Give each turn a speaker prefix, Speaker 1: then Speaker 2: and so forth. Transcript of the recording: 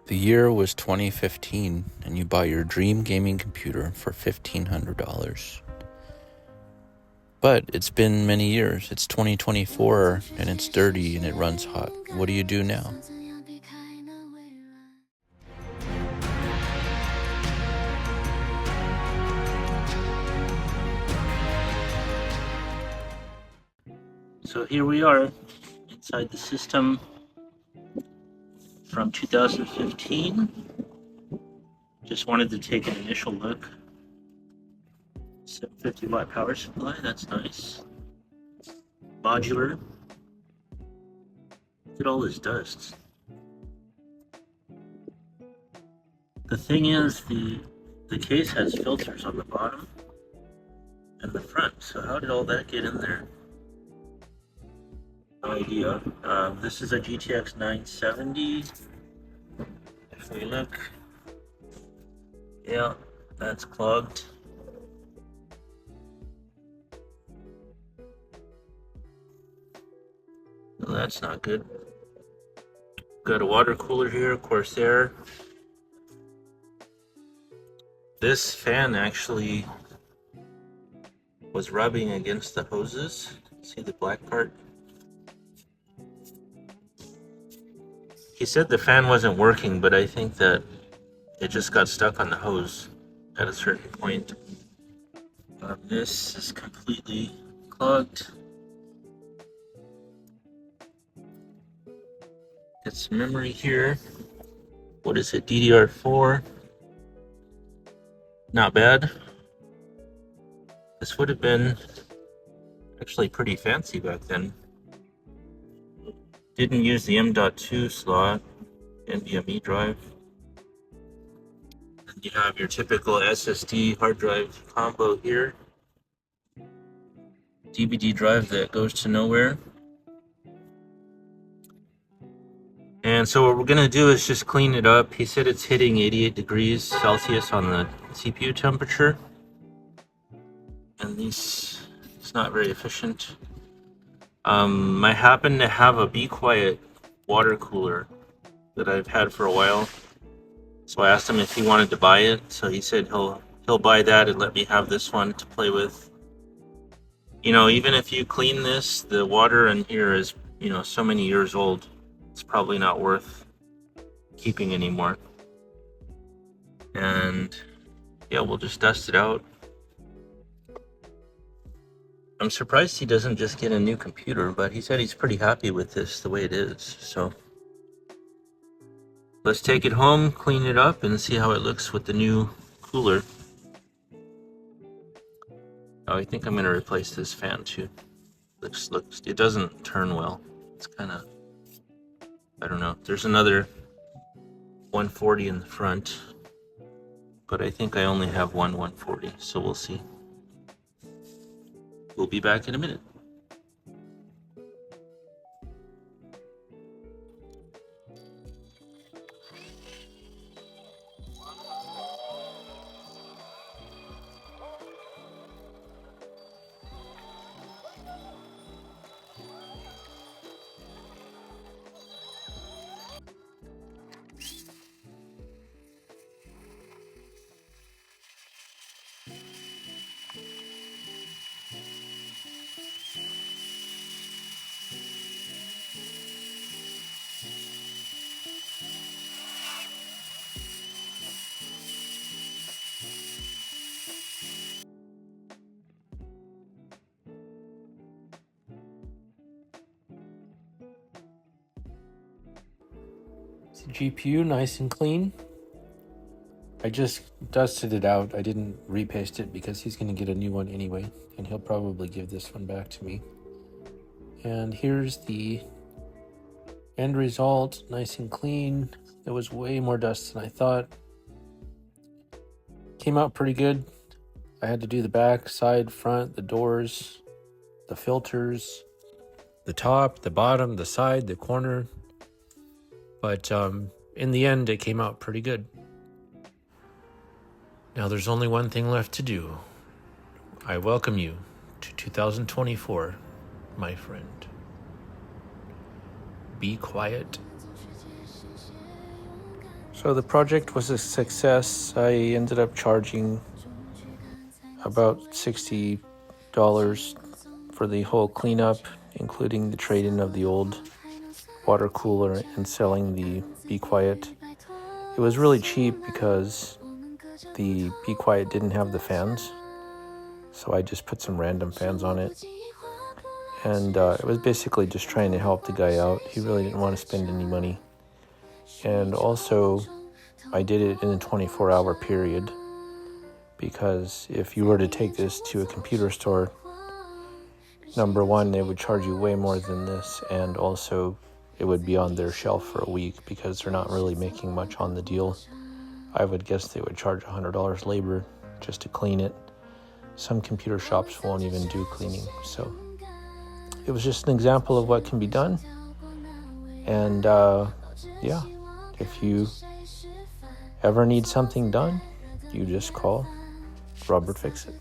Speaker 1: The year was 2015, and you bought your dream gaming computer for $1,500. But it's been many years. It's 2024, and it's dirty and it runs hot. What do you do now?
Speaker 2: So here we are inside the system from 2015. Just wanted to take an initial look. 750 watt power supply, that's nice. Modular. Look at all this dust. The thing is, the case has filters on the bottom and the front, so how did all that get in there? No idea. This is a GTX 970. If we look, yeah, that's clogged. Well, that's not good. Got a water cooler here, Corsair. This fan actually was rubbing against the hoses. See the black part? He said the fan wasn't working, but I think that it just got stuck on the hose at a certain point. This is completely clogged. Got some memory here. What is it? DDR4. Not bad. This would have been actually pretty fancy back then. Didn't use the M.2 slot, NVMe drive. And you have your typical SSD hard drive combo here. DVD drive that goes to nowhere. And so what we're gonna do is just clean it up. He said it's hitting 88 degrees Celsius on the CPU temperature. And it's not very efficient. I happen to have a Be Quiet water cooler that I've had for a while. So I asked him if he wanted to buy it. So he said he'll buy that and let me have this one to play with. You know, even if you clean this, the water in here is, you know, so many years old. It's probably not worth keeping anymore. And yeah, we'll just dust it out. I'm surprised he doesn't just get a new computer, but he said he's pretty happy with this the way it is. So let's take it home, clean it up, and see how it looks with the new cooler. Oh, I think I'm gonna replace this fan too. Looks, it doesn't turn well. It's kind of, I don't know. There's another 140 in the front, but I think I only have one 140, so we'll see. We'll be back in a minute.
Speaker 1: The GPU nice and clean. I just dusted it out. I didn't repaste it because he's going to get a new one anyway, and he'll probably give this one back to me. And here's the end result, nice and clean. There was way more dust than I thought. Came out pretty good. I had to do the back, side, front, the doors, the filters, the top, the bottom, the side, the corner. But in the end, it came out pretty good. Now there's only one thing left to do. I welcome you to 2024, my friend. Be quiet. So the project was a success. I ended up charging about $60 for the whole cleanup, including the trade-in of the old water cooler and selling the Be Quiet. It was really cheap because the Be Quiet didn't have the fans, so I just put some random fans on it. And it was basically just trying to help the guy out. He really didn't want to spend any money. And also, I did it in a 24-hour period, because if you were to take this to a computer store, number one, they would charge you way more than this, and also it would be on their shelf for a week because they're not really making much on the deal. I would guess they would charge $100 labor just to clean it. Some computer shops won't even do cleaning, so it was just an example of what can be done. And yeah, if you ever need something done, you just call Robert Fix It.